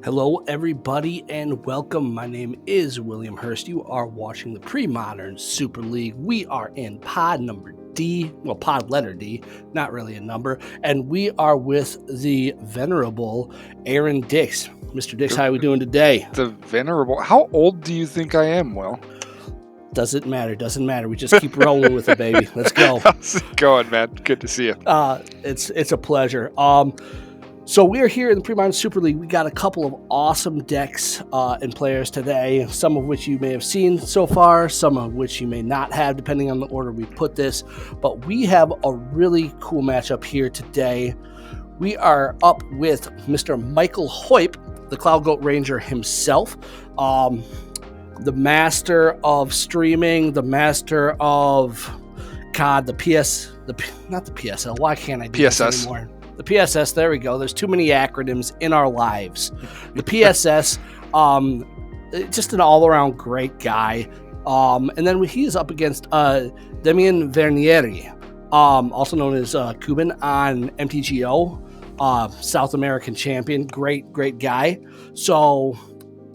Hello, everybody, and welcome. My name is William Hurst. You are watching the Premodern Super League. We are in pod number D, well, pod letter D, not really a number, and we are with the venerable Aaron Dix. Mr. Dix, how are we doing today? The venerable. How old do you think I am, Will? Doesn't matter. We just keep rolling with it, baby. Let's go. How's it going, man? Good to see you. It's a pleasure. So we are here in the Premodern Super League. We got a couple of awesome decks and players today, some of which you may have seen so far, some of which you may not have, depending on the order we put this. But we have a really cool matchup here today. We are up with Mr. Michael Hoyp, the Cloudgoat Ranger himself, the master of streaming, the master of not the PSL. Why can't I do PSS this anymore? The PSS, there we go. There's too many acronyms in our lives. The PSS, just an all-around great guy. And then he's up against Demian Vernieri, also known as Kuban on MTGO, South American champion. Great guy. So,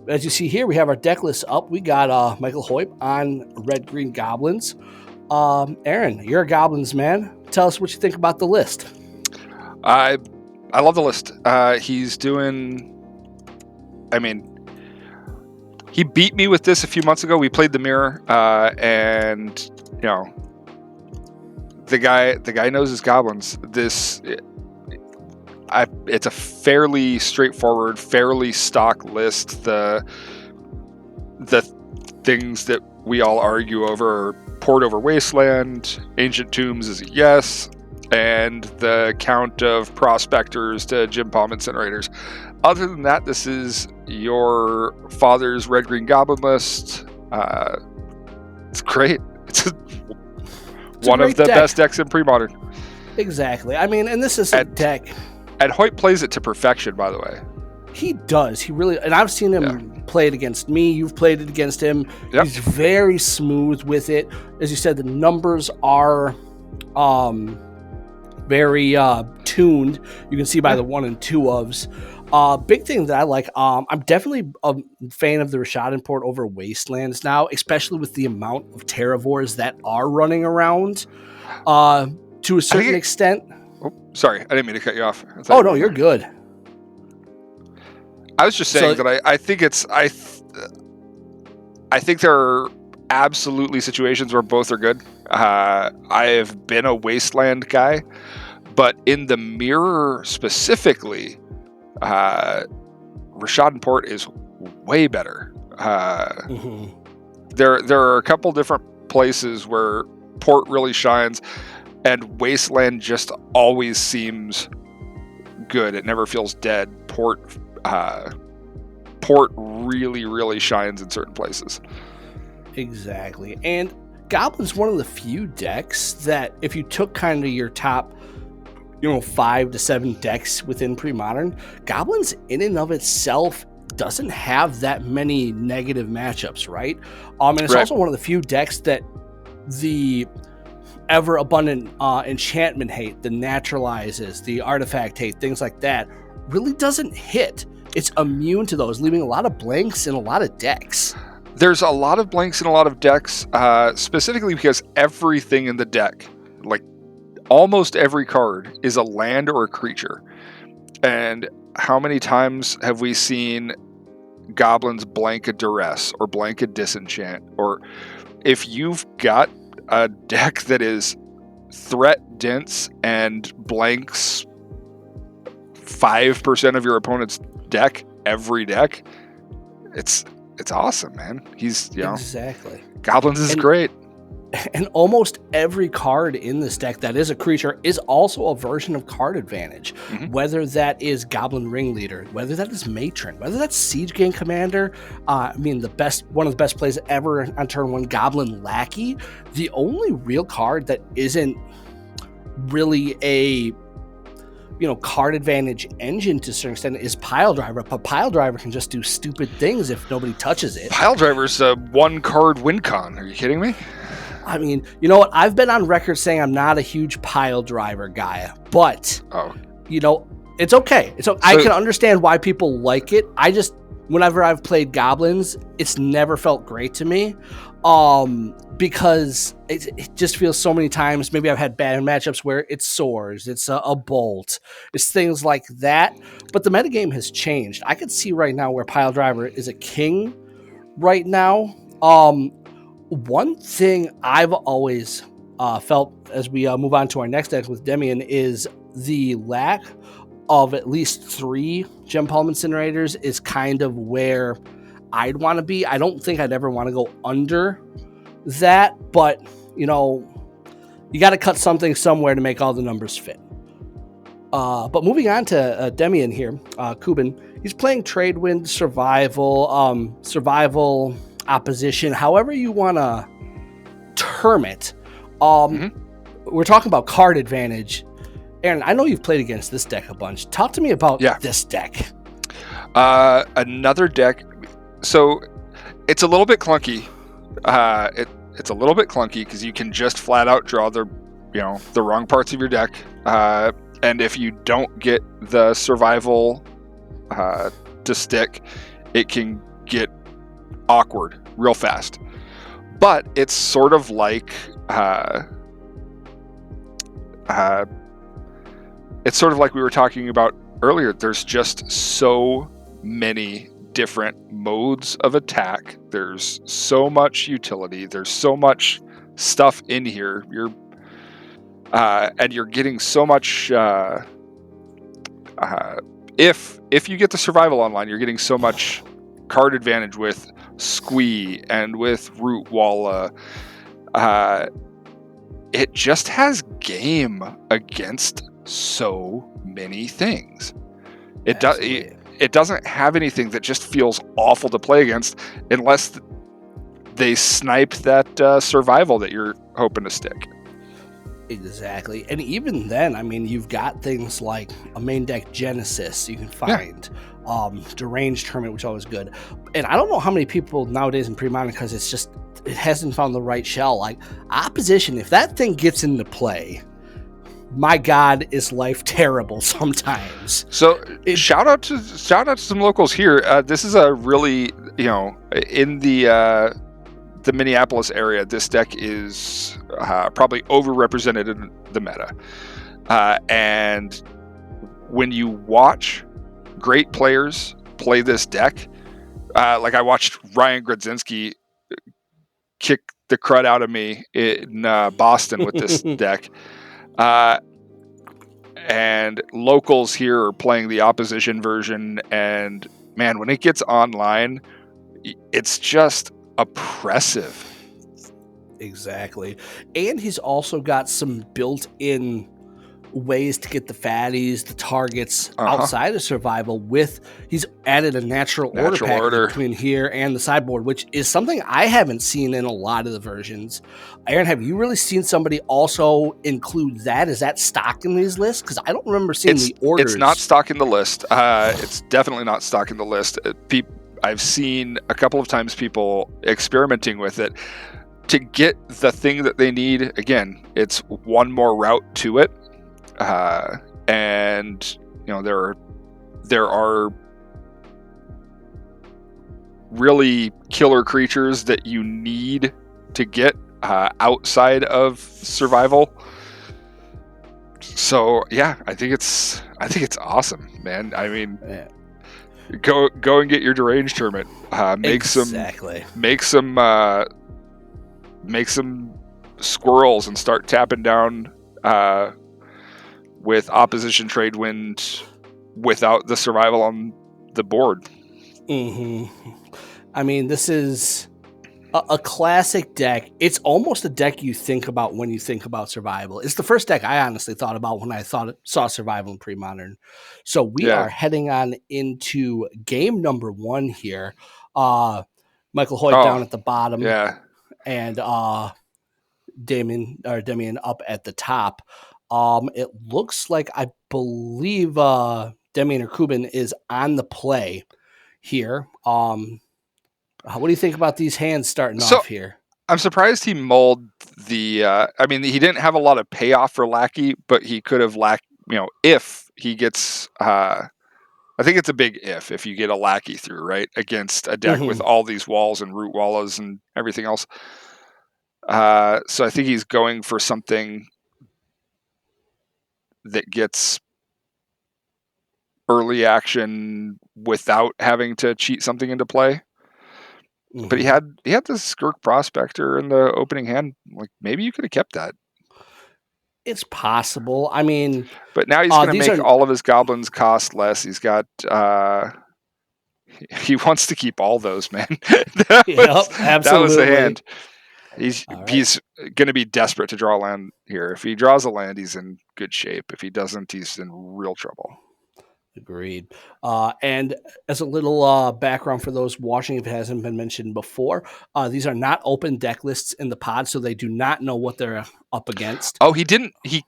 as you see here, we have our deck list up. We got Michael Hoyp on Red-Green Goblins. Aaron, you're a Goblins man. Tell us what you think about the list. I love the list. He's doing. I mean, he beat me with this a few months ago. We played the mirror, and you know, the guy knows his goblins. It's a fairly straightforward, fairly stock list. The things that we all argue over are Port over Wasteland, Ancient Tombs is a yes, and the count of prospectors to Jim Palm incinerators. Other than that, this is your father's Red-Green Goblin list. It's great. It's one of the best decks in Premodern. Exactly. I mean, and this is a deck. And Hoyt plays it to perfection, by the way. He does. He really, and I've seen him play it against me. You've played it against him. Yep. He's very smooth with it. As you said, the numbers are very tuned. You can see by the 1 and 2 ofs. Big thing that I like, I'm definitely a fan of the Rashad import over Wastelands now, especially with the amount of Terravores that are running around to a certain extent. Oh, sorry, I didn't mean to cut you off. Oh, no, you're good. I was just saying that I think I think there are absolutely situations where both are good. I have been a Wasteland guy, but in the mirror specifically, Rashad and Port is way better. There are a couple different places where Port really shines, and Wasteland just always seems good. It never feels dead. Port really shines in certain places. Exactly. And Goblin's one of the few decks that if you took kind of your top 5 to 7 decks within Premodern, Goblins in and of itself doesn't have that many negative matchups, right? And it's also one of the few decks that the ever abundant enchantment hate, the naturalizes, the artifact hate, things like that, really doesn't hit. It's immune to those, leaving a lot of blanks in a lot of decks. There's a lot of blanks in a lot of decks, specifically because everything in the deck, like almost every card, is a land or a creature. And how many times have we seen Goblins blank a Duress or blank a Disenchant? Or if you've got a deck that is threat dense and blanks 5% of your opponent's deck, every deck, it's awesome, man. Exactly. Goblins is great. And almost every card in this deck that is a creature is also a version of card advantage. Whether that is Goblin Ringleader, whether that is Matron, whether that's Siege Gang Commander, one of the best plays ever on turn 1, Goblin Lackey. The only real card that isn't really a card advantage engine to a certain extent is Pile Driver, but Pile Driver can just do stupid things if nobody touches it. Pile Driver's a 1-card win con. Are you kidding me? I mean, you know what? I've been on record saying I'm not a huge Pile Driver guy, but It's okay. I can understand why people like it. Whenever I've played Goblins, it's never felt great to me, because it just feels so many times. Maybe I've had bad matchups where it's swords, it's a bolt, it's things like that. But the metagame has changed. I could see right now where Pile Driver is a king right now. One thing I've always felt as we move on to our next deck with Demian is the lack of at least 3 Gem Palm Incinerators is kind of where I'd want to be. I don't think I'd ever want to go under that, but, you got to cut something somewhere to make all the numbers fit. But moving on to Demian here, Kuban, he's playing Tradewind, survival, opposition, however you want to term it. We're talking about card advantage. Aaron, I know you've played against this deck a bunch. Talk to me about this deck. Another deck. So it's a little bit clunky. It's a little bit clunky because you can just flat out draw the wrong parts of your deck. And if you don't get the survival to stick, it can get awkward real fast. But it's sort of like we were talking about earlier. There's just so many different modes of attack. There's so much utility. There's so much stuff in here. And you're getting so much. If you get the survival online, you're getting so much card advantage with Squee and with Root Walla. It just has game against so many things. It doesn't have anything that just feels awful to play against unless they snipe that survival that you're hoping to stick. Exactly. And even then, I mean, you've got things like a main deck Genesis you can find, Deranged Hermit, which is always good. And I don't know how many people nowadays in Premodern, because it hasn't found the right shell. Like, opposition, if that thing gets into play, my God, is life terrible sometimes. So shout out to some locals here. This is a really, in the Minneapolis area, this deck is probably overrepresented in the meta. And when you watch great players play this deck, like I watched Ryan Grodzinski kick the crud out of me in Boston with this deck. And locals here are playing the opposition version, and man, when it gets online, it's just oppressive. Exactly. And he's also got some built-in ways to get the fatties, the targets outside of survival. He's added a natural order package between here and the sideboard, which is something I haven't seen in a lot of the versions. Aaron, have you really seen somebody also include that? Is that stock in these lists? Because I don't remember seeing the orders. It's not stock in the list. It's definitely not stock in the list. I've seen a couple of times people experimenting with it to get the thing that they need. Again, it's one more route to it. And there are really killer creatures that you need to get outside of survival. So yeah, I think it's awesome, man. I mean, go and get your Deranged Hermit. Make some squirrels and start tapping down with opposition Tradewind without the survival on the board. I mean, this is a classic deck. It's almost a deck you think about when you think about survival. It's the first deck I honestly thought about when I saw survival in Premodern. So we are heading on into game number 1 here. Michael Hoyt down at the bottom. Yeah. And Demian up at the top. It looks like, I believe Demian or Kuban is on the play here. What do you think about these hands starting off here? I'm surprised he mulled the. I mean, he didn't have a lot of payoff for Lackey, but he could have if he gets. I think it's a big if you get a lackey through, right, against a deck with all these walls and root wallas and everything else. So I think he's going for something that gets early action without having to cheat something into play. But he had the Skirk Prospector in the opening hand. Like, maybe you could have kept that. It's possible. I mean, but now he's going to make all of his goblins cost less. He's got. He wants to keep all those, man. Absolutely. That was the hand. He's going to be desperate to draw a land here. If he draws a land, he's in good shape. If he doesn't, he's in real trouble. Agreed. And as a little background for those watching, if it hasn't been mentioned before, these are not open deck lists in the pod, so they do not know what they're up against. Oh, he didn't. He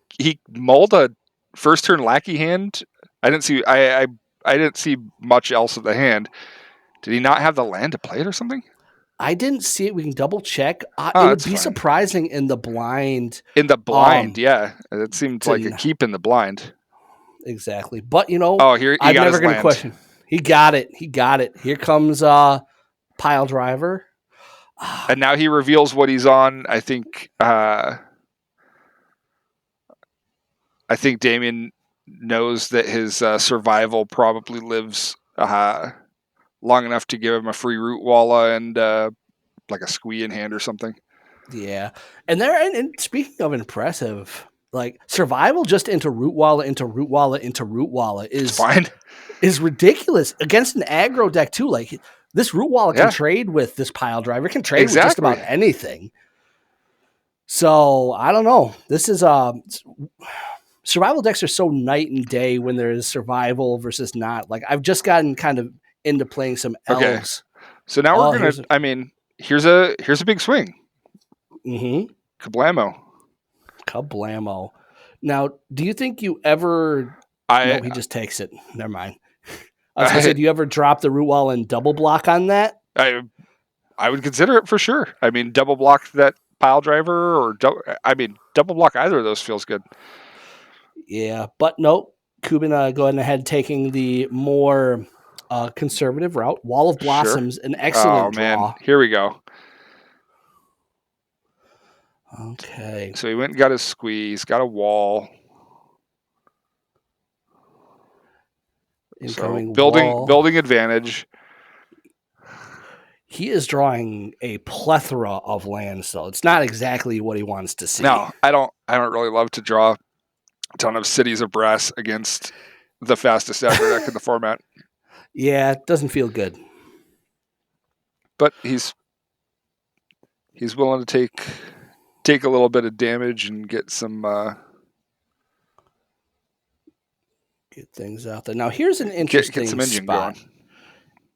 mulled a first turn lackey hand. I didn't see. I didn't see much else of the hand. Did he not have the land to play it or something? I didn't see it. We can double check. It would be surprising in the blind. In the blind, yeah. It seemed like a keep in the blind. Exactly. But, I'm never going to question. He got it. Here comes Pile Driver. And now he reveals what he's on. I think Damien knows that his survival probably lives long enough to give him a free root walla and like a squee in hand or something. Yeah. And speaking of impressive, like survival just into root walla is fine. Is ridiculous against an aggro deck too. Like this root walla can trade with this Pile Driver, can trade with just about anything. So I don't know. This is survival decks are so night and day when there is survival versus not. Like I've just gotten kind of into playing some elves. Okay. So now we're gonna. I mean, here's a big swing. Kablamo. Now, do you think you ever? No, he just takes it. Never mind. I was gonna say, do you ever drop the root wall and double block on that? I would consider it for sure. I mean, double block that Pile Driver, or double block either of those feels good. Yeah, but no, Kuban going ahead taking the more conservative route. Wall of Blossoms, an excellent draw. Man, here we go. Okay. So he went and got his squeeze, got a wall. Incoming building advantage. He is drawing a plethora of lands, though. It's not exactly what he wants to see. No, I don't really love to draw a ton of Cities of Brass against the fastest aggro deck in the format. Yeah, it doesn't feel good. But he's willing to take a little bit of damage and get some get things out there. Now here's an interesting get some engine spot. Going.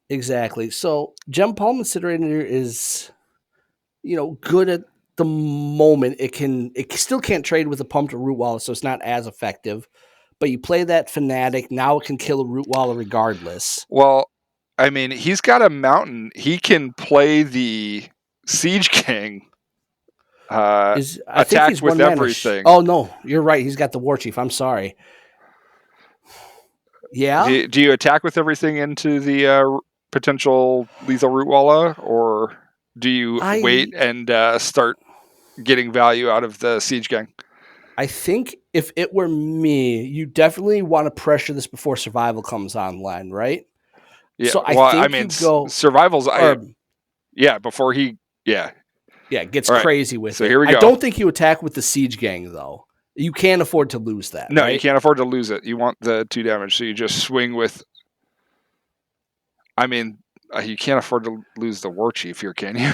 Exactly. So Gem Palm Incinerator is, good at the moment. It still can't trade with a pumped root walla, so it's not as effective. But you play that Fanatic, now it can kill a root walla regardless. Well, I mean, he's got a mountain. He can play the Siege King. Attack with everything. Oh no, you're right. He's got the War Chief. I'm sorry. Yeah. Do you attack with everything into the potential lethal root walla, or do you wait and start getting value out of the Siege Gang? I think if it were me, you definitely want to pressure this before survival comes online, right? Yeah. So survival's before he gets crazy with it. So here we go. I don't think you attack with the Siege Gang though. You can't afford to lose that. No, right? You can't afford to lose it. You want the 2 damage, so you just swing with. I mean, you can't afford to lose the War Chief here, can you?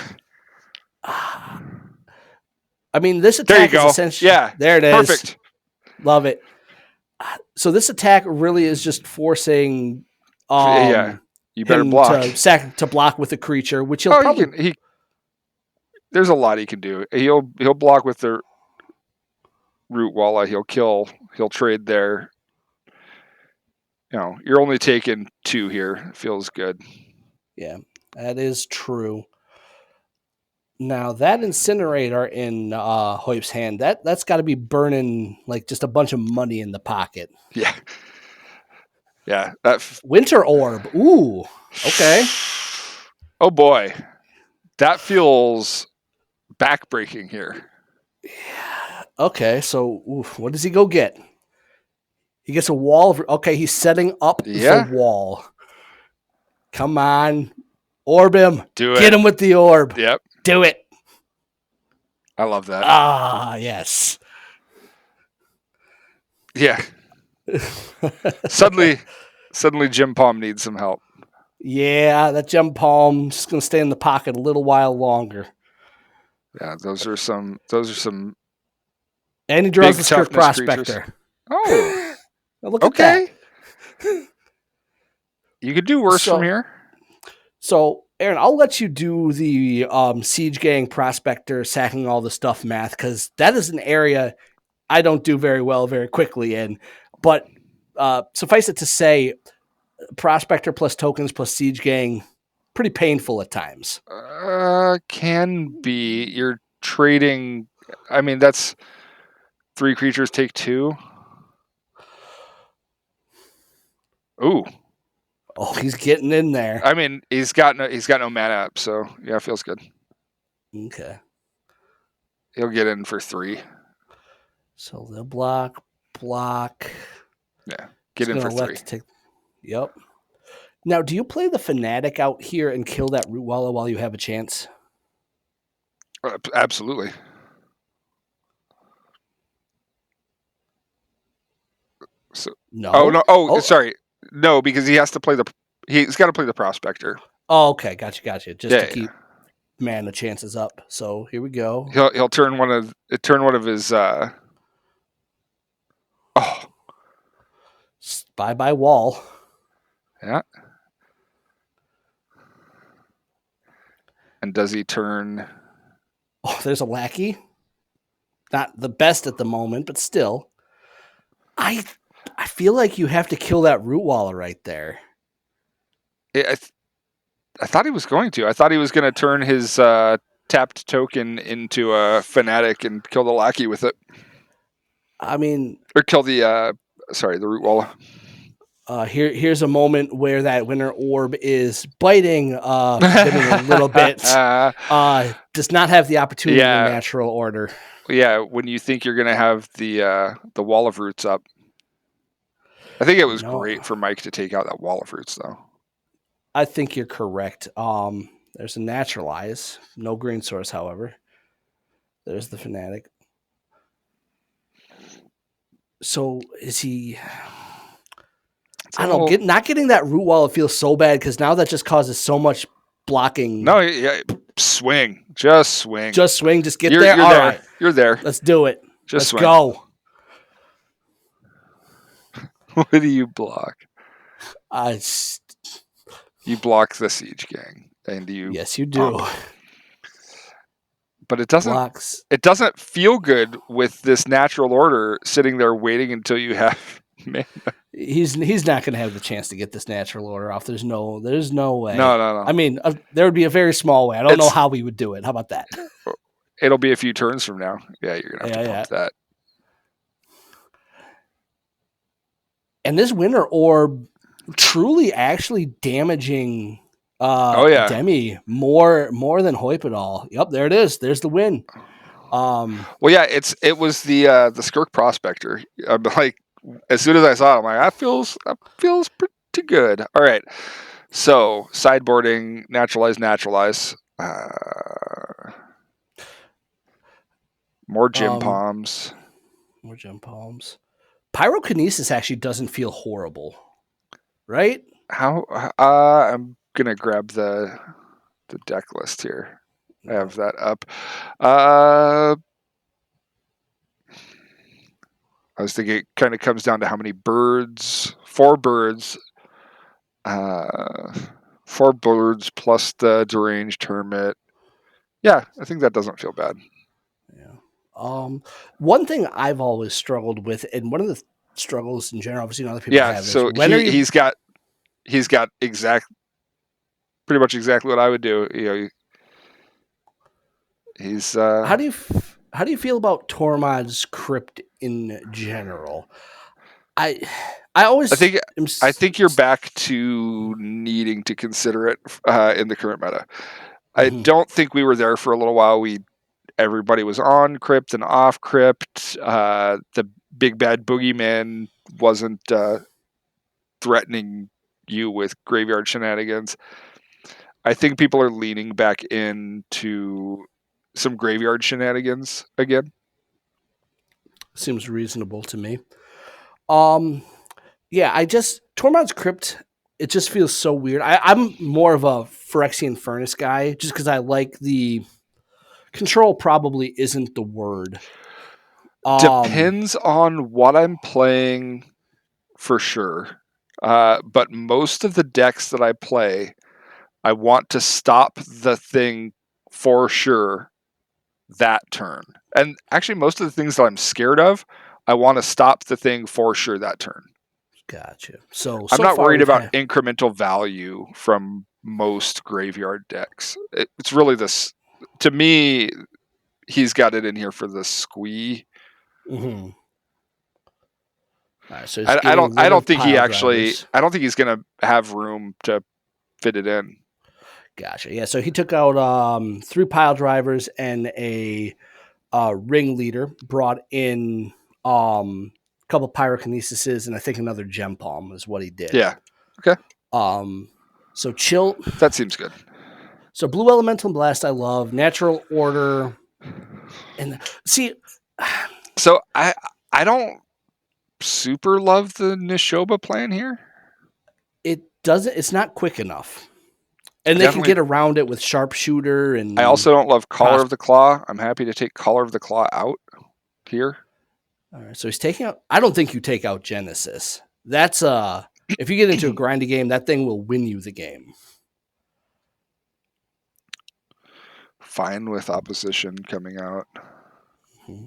I mean, this attack is essentially... Yeah, there it is. Perfect. Love it. So this attack really is just forcing you better block. to block with a creature, which he'll probably... There's a lot he can do. He'll block with the root walla. He'll trade there. You're only taking 2 here. It feels good. Yeah, that is true. Now that Incinerator in Hoyp's hand, that's got to be burning like just a bunch of money in the pocket. Yeah. Yeah. Winter Orb. Ooh. Okay. Oh boy. That feels backbreaking here. Yeah. Okay. So what does he go get? He gets a wall. Okay. He's setting up Yeah. the wall. Come on. Orb him. Do Get it. him with the orb. Yep. Do it. I love that. Ah, yes. Yeah. Suddenly Jim Palm needs some help. Yeah, that gem palm just gonna stay in the pocket a little while longer. Yeah, those are some And he draws big the Skirk toughness creatures. Prospector. Oh. Look at that. You could do worse from here. So, Aaron, I'll let you do the Siege Gang Prospector sacking all the stuff math, because that is an area I don't do very well very quickly in. But suffice it to say, Prospector plus tokens plus Siege Gang, pretty painful at times. Can be. You're trading. I mean, that's 3 creatures take 2. Ooh. Oh, he's getting in there. I mean, he's got no mana up, so yeah, it feels good. Okay. He'll get in for 3. So they'll block. Yeah, get in for 3. Yep. Now, do you play the Fanatic out here and kill that Root Wallow while you have a chance? Absolutely. So no. Oh no. Oh, sorry. No, because he has to play he's got to play the Prospector. Oh, okay. Gotcha. Just to keep mana chances up. So here we go. He'll turn one of his. Bye wall. Yeah. And does he turn? Oh, there's a Lackey. Not the best at the moment, but still. I feel like you have to kill that Root Wallow right there. I thought he was going to. I thought he was going to turn his tapped token into a Fanatic and kill the Lackey with it. I mean, or kill the Root Wallow. Here's a moment where that Winter Orb is biting a little bit. Does not have the opportunity in natural order. Yeah, when you think you're going to have the Wall of Roots up. I think it was great for Mike to take out that Wall of Roots, though. I think you're correct. There's a Naturalize. No green source, however. There's the Fanatic. So is he... I don't know. Not getting that Root Wall feels so bad, because now that just causes so much blocking. No, yeah, swing. Just swing. Just swing. Just get there. You're All there. right. You're there. Let's do it. Let's go. What do you block? You block the Siege Gang, and you. Yes, you do. But it doesn't. It doesn't feel good with this natural order sitting there waiting until you have. Man. He's not going to have the chance to get this natural order off. There's no way. No. I mean, there would be a very small way. I don't know how we would do it. How about that? It'll be a few turns from now. Yeah, you're going to have to pump that. And this Winter Orb truly actually damaging Demi more than Hoipadal. Yep, there it is. There's the win. Well, yeah, it was the Skirk Prospector. I'm like, as soon as I saw it, I'm like, that feels pretty good. All right, so sideboarding, naturalize. More Gem Palms. More Gem Palms. Pyrokinesis actually doesn't feel horrible, right? How? I'm gonna grab the deck list here. I have that up. I was thinking it kind of comes down to how many birds. 4 birds. 4 birds plus the deranged hermit. Yeah, I think that doesn't feel bad. Yeah. One thing I've always struggled with, and one of the struggles in general, obviously other people have. So he's got pretty much exactly what I would do. He's. How do you feel about Tormod's Crypt in general? I always I think you're back to needing to consider it in the current meta. I don't think we were there for a little while. Everybody was on crypt and off crypt. The big bad boogeyman wasn't threatening you with graveyard shenanigans. I think people are leaning back into some graveyard shenanigans again. Seems reasonable to me. Yeah, Tormod's Crypt, it just feels so weird. I'm more of a Phyrexian Furnace guy, just because I like the control. Probably isn't the word. Depends on what I'm playing, for sure. But most of the decks that I play, I want to stop the thing for sure that turn. And actually, most of the things that I'm scared of, I want to stop the thing for sure that turn. Gotcha. So I'm not far worried about incremental value from most graveyard decks. It's really this. To me, he's got it in here for the squee. Mm-hmm. All right, so I don't think he actually. I don't think he's going to have room to fit it in. Gotcha. Yeah. So he took out 3 pile drivers and a ringleader. Brought in a couple pyrokinesises and I think another gem palm is what he did. Yeah. Okay. So chill. That seems good. So blue elemental blast I love. Natural order. And see. So I don't super love the Nishoba plan here. It doesn't. It's not quick enough. And they can get around it with sharpshooter. And I also don't love Caller of the Claw. I'm happy to take Caller of the Claw out here. All right, so he's taking out. I don't think you take out Genesis. That's if you get into a grindy game, that thing will win you the game. Fine with opposition coming out. Mm-hmm.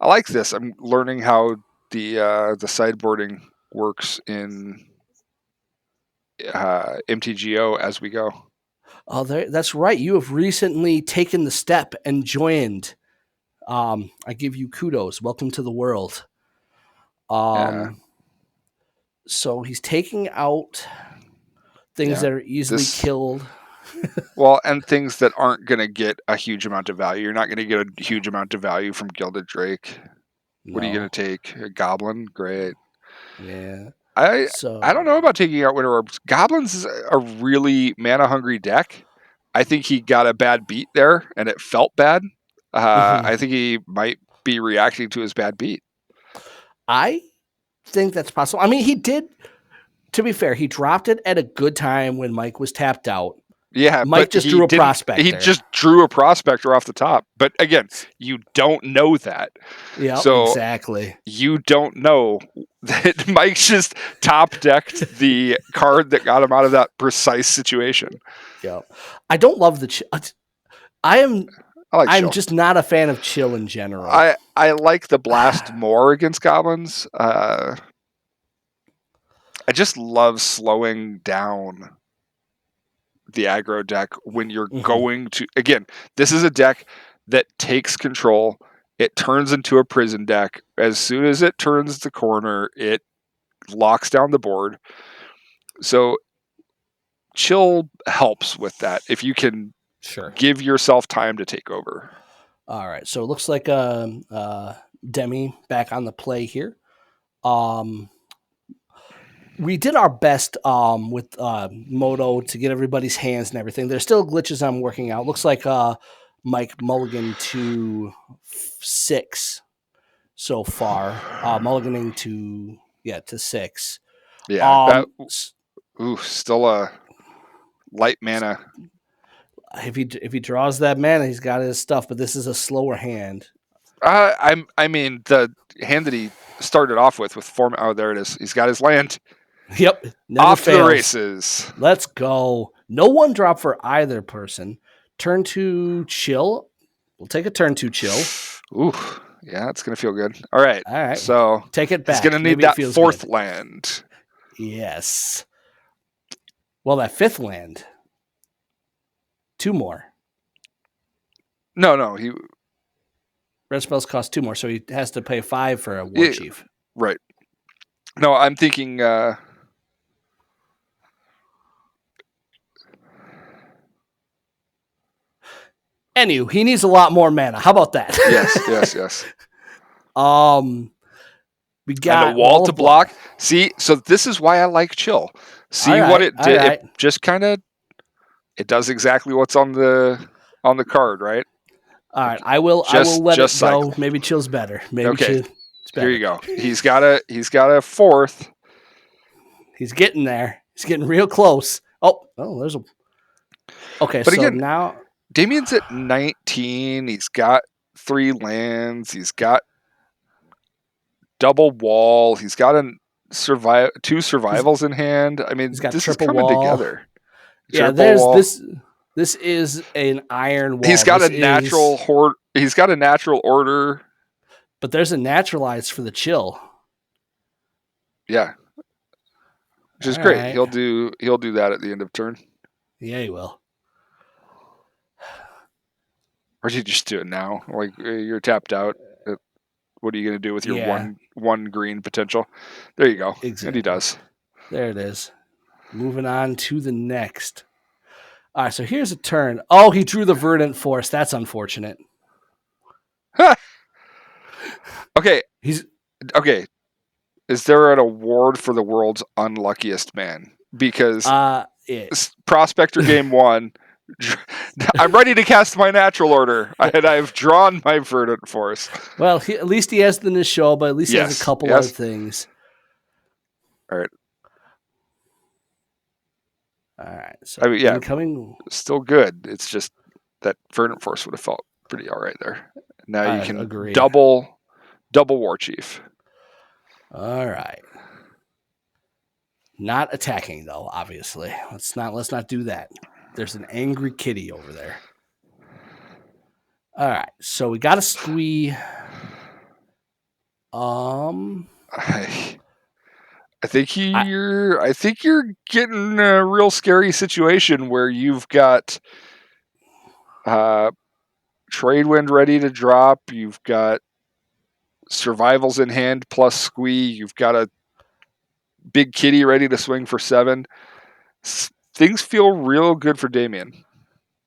I like this. I'm learning how the sideboarding works in MTGO as we go. Oh, that's right. You have recently taken the step and joined. I give you kudos. Welcome to the world. Yeah. So he's taking out things that are easily killed. Well, and things that aren't going to get a huge amount of value. You're not going to get a huge amount of value from Gilded Drake. No. What are you going to take? A Goblin? Great. Yeah. I don't know about taking out Winter Orbs. Goblins is a really mana-hungry deck. I think he got a bad beat there, and it felt bad. I think he might be reacting to his bad beat. I think that's possible. I mean, he did, to be fair, he dropped it at a good time when Mike was tapped out. Yeah, Mike just drew a prospector. He just drew a prospector off the top. But again, you don't know that. Yeah, so exactly. You don't know that Mike just top decked the card that got him out of that precise situation. Yeah, I don't love the. I'm just not a fan of chill in general. I like the blast more against goblins. I just love slowing down the aggro deck when you're going to. Again, this is a deck that takes control. It turns into a prison deck. As soon as it turns the corner, it locks down the board. So chill helps with that if you can give yourself time to take over. All right, so it looks like Demi back on the play here. We did our best with Moto to get everybody's hands and everything. There's still glitches I'm working out. Looks like Mike mulligan to 6 so far. Mulliganing to 6. Yeah. Still a light mana. If he draws that mana, he's got his stuff. But this is a slower hand. I mean the hand that he started off with 4. Oh, there it is. He's got his land. Yep. Off to the races. Let's go. No one drop for either person. Turn 2 chill. We'll take a turn 2 chill. Ooh. Yeah, it's going to feel good. All right. So take it back. He's going to need that 4th land. Yes. Well, that 5th land. 2 more. No. Red spells cost 2 more, so he has to pay 5 for a war chief. Right. No, I'm thinking. Anywho, he needs a lot more mana. How about that? Yes. We And got a wall to block. See, so this is why I like chill. See what it did. Right. It just kind of. It does exactly what's on the card, right? All right, I will let it cycle. go. Maybe chill's better. Maybe okay. Chill's better. Here you go. He's got a fourth. He's getting there. He's getting real close. Oh, there's a. Okay, but so again, now Damien's at 19. He's got 3 lands. He's got double wall. He's got 2 survivals in hand. I mean, he's got this is triple coming wall together. Yeah, there's wall. This is an iron wall. He's got a natural horde. He's got a natural order. But there's a naturalized for the chill. Yeah. Which is great. Right. He'll do that at the end of turn. Yeah, he will. Or do you just do it now? Like you're tapped out. What are you going to do with your one green potential? There you go. Exactly. And he does. There it is. Moving on to the next. All right, so here's a turn. Oh, he drew the Verdant Force. That's unfortunate. Okay. Okay. Is there an award for the world's unluckiest man? Because Prospector Game 1, I'm ready to cast my natural order, and I've drawn my Verdant Force. Well, at least he has the Nisho, but at least he has a couple other things. All right. All right. So incoming, still good. It's just that Verdant Force would have felt pretty all right there. Now you can double War Chief. All right. Not attacking though, obviously. Let's not do that. There's an angry kitty over there. All right. So we got a squee. I think you're getting a real scary situation where you've got Tradewind ready to drop. You've got survivals in hand plus squee. You've got a big kitty ready to swing for 7. Things feel real good for Damien.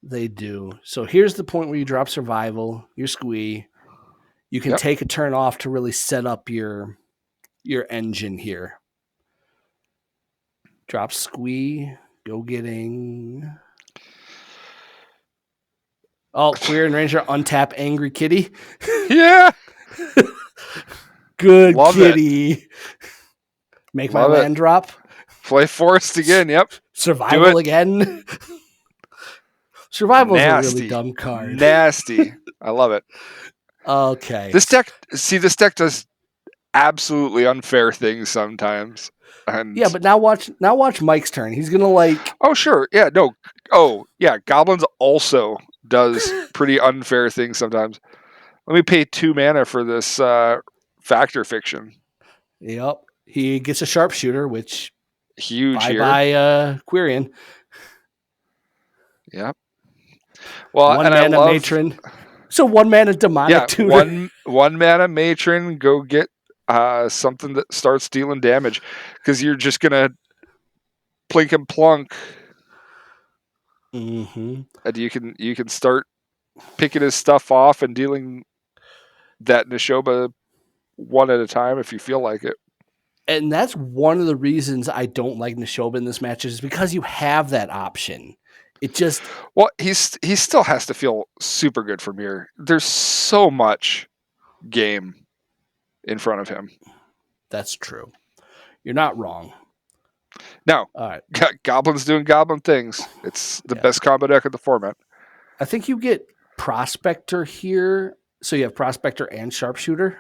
They do. So here's the point where you drop survival, your squee. You can take a turn off to really set up your engine here. Drop squee, go getting. Oh, Queer and Ranger untap angry kitty. Yeah. Good Love kitty. It. Make Love my land drop. Play Forest again. Yep. Survival again. Survival is a really dumb card. Nasty. I love it. Okay. This deck does absolutely unfair things sometimes. And yeah, but now watch Mike's turn. He's gonna like. Oh sure, yeah, no, oh yeah. Goblins also does pretty unfair things sometimes. Let me pay 2 mana for this Factor Fiction. Yep, he gets a Sharpshooter, which huge here. Bye Quirion. Yep. Well, 1 mana Matron. So 1 mana Demonic Tutor. One mana Matron. Go get something that starts dealing damage, because you're just gonna plink and plunk. Mm-hmm. And you can start picking his stuff off and dealing that Nishoba one at a time if you feel like it. And that's one of the reasons I don't like Nishoba in this match, is because you have that option. It just he still has to feel super good from here. There's so much game in front of him. That's true. You're not wrong. Now, all right. Goblins doing goblin things. It's the best combo deck of the format. I think you get Prospector here. So you have Prospector and Sharpshooter.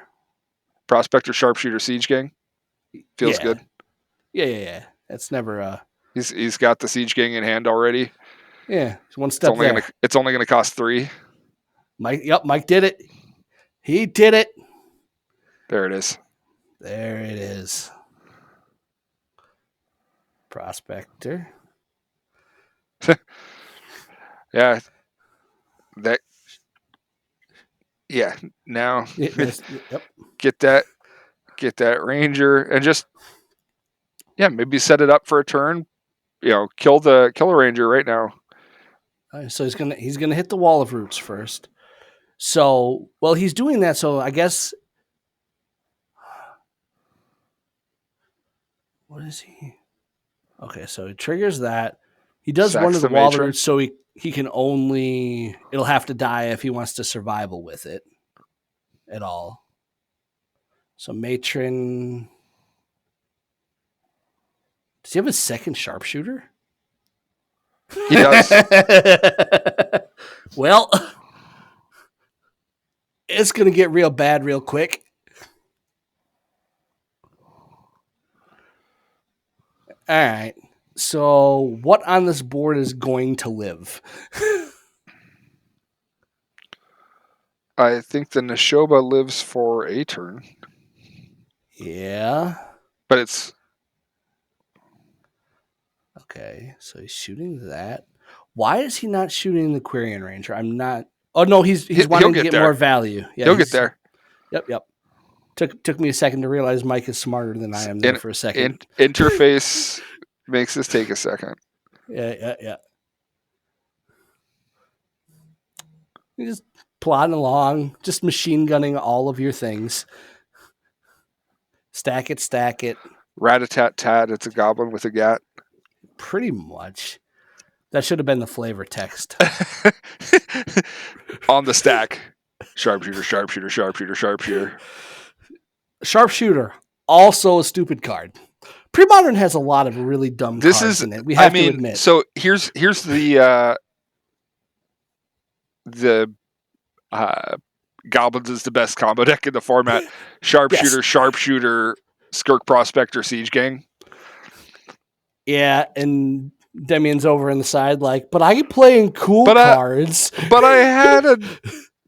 Prospector, Sharpshooter, Siege Gang. Feels good. Yeah. That's never He's got the Siege Gang in hand already. Yeah, it's one step there. It's only gonna cost 3. Mike did it. He did it. There it is. There it is. Prospector. Yeah. Now get get that ranger, and just maybe set it up for a turn. Kill the ranger right now. So he's gonna hit the wall of roots first. So he's doing that. So I guess what is he? Okay, so he triggers that. He does one Sacks of the the wall of matron. roots, so he can only it'll have to die if he wants to survival with it at all. So matron. Does he have a second sharpshooter? He does. Well, it's going to get real bad real quick. All right. So, what on this board is going to live? I think the Neshoba lives for a turn. Yeah. But it's... Okay, so he's shooting that. Why is he not shooting the Quirion Ranger? I'm not... Oh, no, he's wanting to get more value. Yeah, he'll get there. Yep. Took me a second to realize Mike is smarter than I am there for a second. Interface makes this take a second. Yeah. You're just plodding along, just machine gunning all of your things. Stack it. Rat-a-tat-tat, it's a goblin with a gat. Pretty much. That should have been the flavor text. On the stack. Sharpshooter. Sharpshooter, also a stupid card. Premodern has a lot of really dumb cards in it. We have to admit. So here's the Goblins is the best combo deck in the format. Sharpshooter, Skirk Prospector, Siege Gang. Yeah, and Demian's over in the side like, but I keep playing cards. But I had the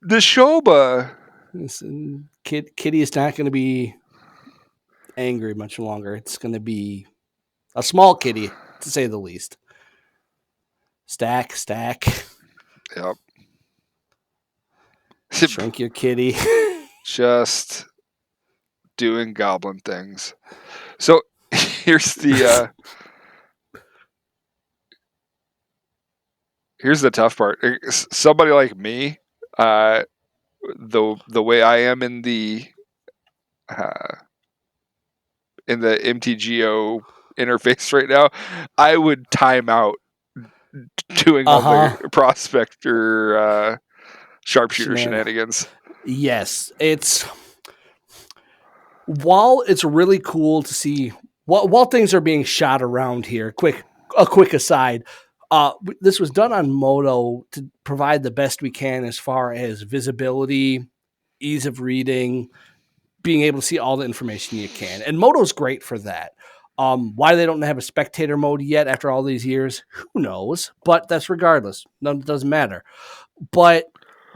Neshoba. Listen, Kitty is not going to be angry much longer. It's going to be a small kitty, to say the least. Stack. Yep. Shrink your kitty. Just doing goblin things. So here's the here's the tough part. Somebody like me, the way I am in the MTGO interface right now, I would time out doing all the prospector sharpshooter shenanigans. Yes, while it's really cool to see while things are being shot around here. A quick aside. This was done on Moto to provide the best we can as far as visibility, ease of reading, being able to see all the information you can. And Moto's great for that. Why they don't have a spectator mode yet after all these years, who knows? But that's regardless. None, it doesn't matter. But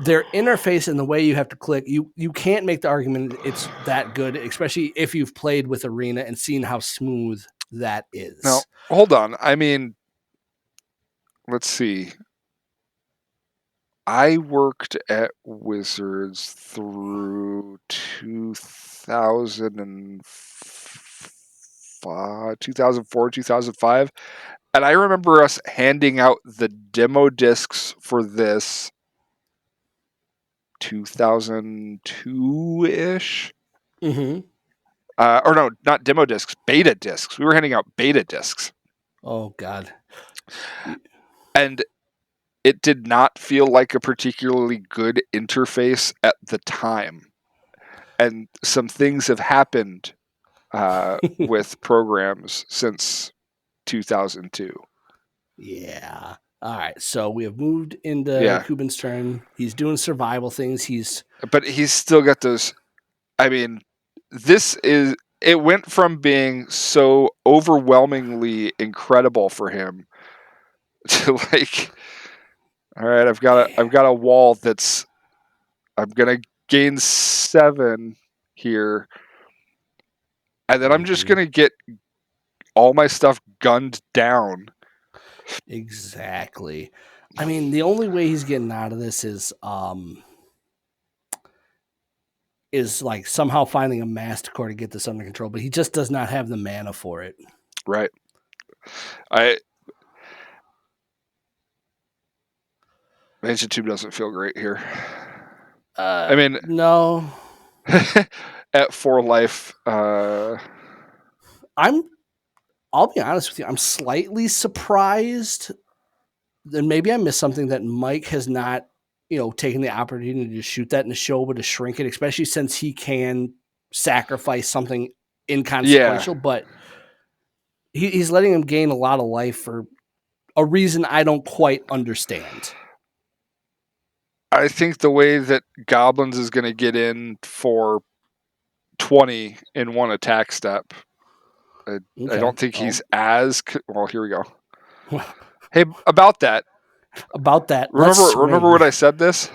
their interface and the way you have to click, you can't make the argument it's that good, especially if you've played with Arena and seen how smooth that is. Now, hold on. I mean, let's see. I worked at Wizards through 2004, 2005. And I remember us handing out the demo discs for this 2002-ish. Mm-hmm. Or no, not demo discs, beta discs. We were handing out beta discs. Oh, God. And it did not feel like a particularly good interface at the time. And some things have happened with programs since 2002. Yeah. All right. So we have moved into Kuban's turn. He's doing survival things. But he's still got those. I mean, it went from being so overwhelmingly incredible for him to like, all right, I've got a wall that's, I'm gonna gain 7 here, and then I'm just gonna get all my stuff gunned down. Exactly. I mean, the only way he's getting out of this is is like somehow finding a Mastercore to get this under control, but he just does not have the mana for it. Right. Ancient Tomb doesn't feel great here. I mean, no. At 4 life, I'll be honest with you, I'm slightly surprised. Then maybe I missed something that Mike has not, taken the opportunity to shoot that in the show, but to shrink it, especially since he can sacrifice something inconsequential. Yeah. But he's letting him gain a lot of life for a reason I don't quite understand. I think the way that Goblins is going to get in for 20 in one attack step, I don't think he's as well. Here we go. Hey, about that. Remember what I said this?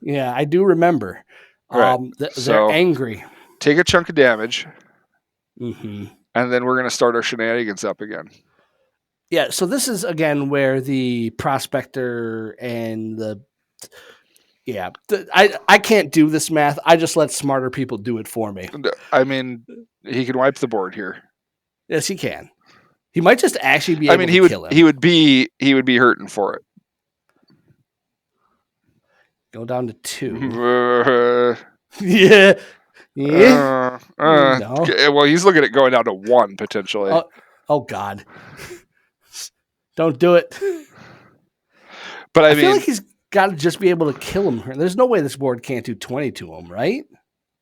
Yeah, I do remember. Right. They're angry. Take a chunk of damage, and then we're going to start our shenanigans up again. Yeah, so this is, again, where the Prospector and I can't do this math. I just let smarter people do it for me. I mean, he can wipe the board here. Yes, he can. He might just actually be able to kill him. He would be hurting for it. Go down to 2. Yeah. No. Well, he's looking at going down to 1 potentially. Oh God. Don't do it. But I mean, feel like he's got to just be able to kill him. There's no way this board can't do 20 to him, right?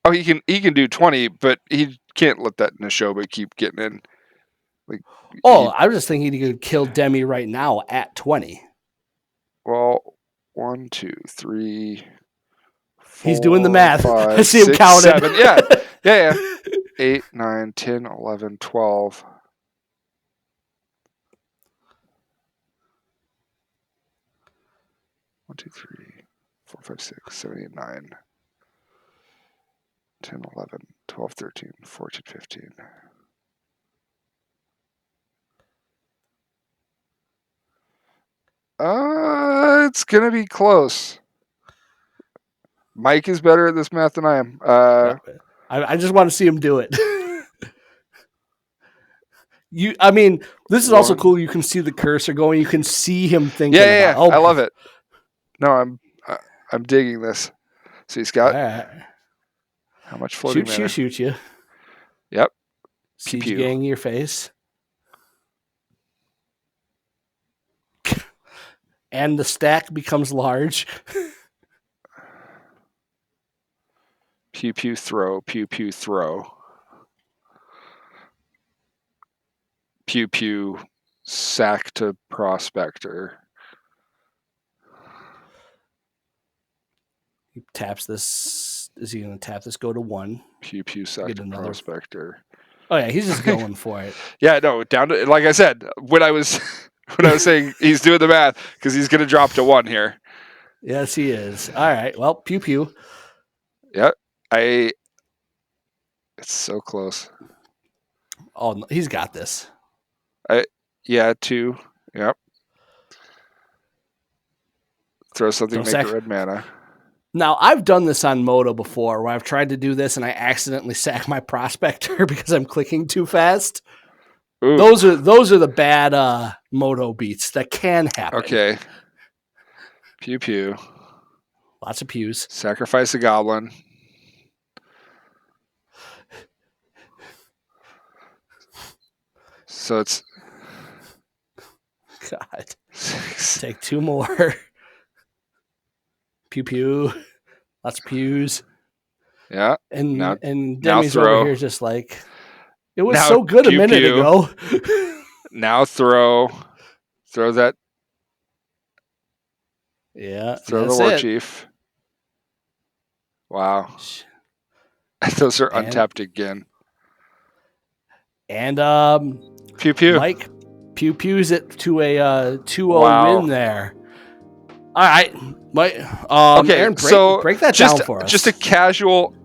Oh, he can do 20, but he can't let that in the show, but keep getting in. I was just thinking he could kill Demi right now at 20. Well, 1, 2, 3, 4, he's doing the math. 5, I see him 6, counting. 7. Yeah. 8, 9, 10, 11, 12. 1, 2, 3, 4, 5, 6, 7, 8, 9, 10, 11, 12, 13, 14, 15. It's going to be close. Mike is better at this math than I am. I just want to see him do it. This is also cool. You can see the cursor going. You can see him thinking. Yeah. I love it. No, I'm digging this. So he's got how much floating mana? Shoot you. Yep. Siege gang your face. And the stack becomes large. Pew pew throw. Pew pew throw. Pew pew sack to Prospector. He taps this. Is he going to tap this? Go to 1. Pew pew sack to Prospector. Oh yeah, he's just going for it. Yeah, no, down to, like I said, when I was saying he's doing the math because he's going to drop to 1 here. Yes, he is. All right. Well, pew pew. Yep. It's so close. Oh, no, he's got this. 2. Yep. Throw something, make red mana. Now, I've done this on Moto before where I've tried to do this and I accidentally sack my Prospector because I'm clicking too fast. Ooh. Those are the bad Moto beats that can happen. Okay. Pew pew. Lots of pews. Sacrifice a goblin. So it's God. 6. Take 2 more. Pew pew. Lots of pews. Yeah. And Demi's over here just like, it was so good a minute ago. Now throw that. Yeah. Throw the war chief. Wow. Those are untapped again. And pew pew. Mike pew pews it to a 2-0 win there. All right, Mike. Okay, Aaron, break that down for us. Just a casual.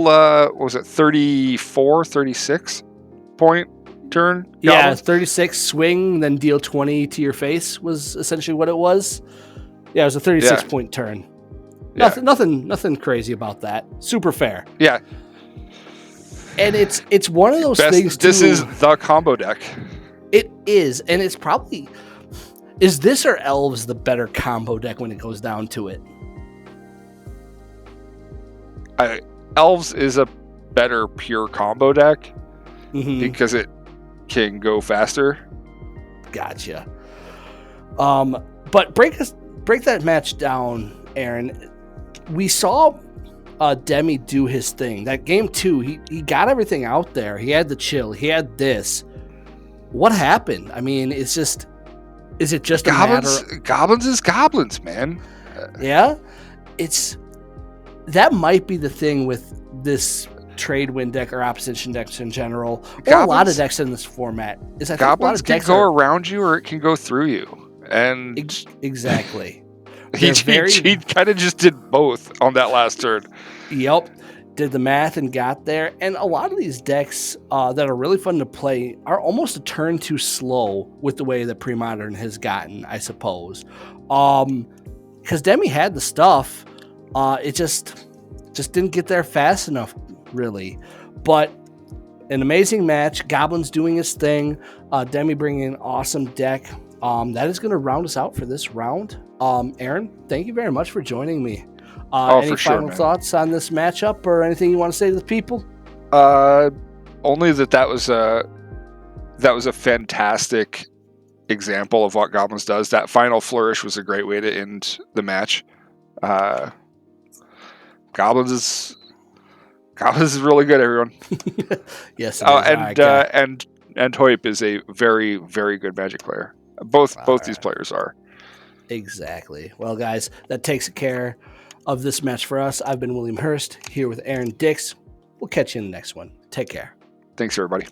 What was it? 34, 36 point turn. Goblin? Yeah, 36 swing, then deal 20 to your face was essentially what it was. Yeah, it was a 36 point turn. Nothing crazy about that. Super fair. Yeah. And it's one of those things too. This is the combo deck. It is, and it's probably, is this or Elves the better combo deck when it goes down to it? Elves is a better pure combo deck because it can go faster. Gotcha. But break that match down, Aaron. We saw Demi do his thing. That game 2, he got everything out there. He had the chill. He had this. What happened? I mean, is it just Goblins? a matter? Goblins is goblins, man. Yeah, that might be the thing with this Tradewind deck or opposition decks in general, or a lot of decks in this format. Is I think Goblins can go around you or it can go through you, and exactly. he kind of just did both on that last turn. Yep. Did the math and got there. And a lot of these decks that are really fun to play are almost a turn too slow with the way that Premodern has gotten, I suppose. Because Demi had the stuff. It just didn't get there fast enough, really. But an amazing match. Goblins doing his thing. Demi bringing an awesome deck. That is going to round us out for this round. Aaron, thank you very much for joining me. Any final thoughts on this matchup or anything you want to say to the people? Only that was a fantastic example of what Goblins does. That final flourish was a great way to end the match. Goblins is really good, everyone. Yes. And Hoyp is a very, very good Magic player. Both these players are. Exactly. Well, guys, that takes care of this match for us. I've been William Hurst here with Aaron Dix. We'll catch you in the next one. Take care. Thanks, everybody.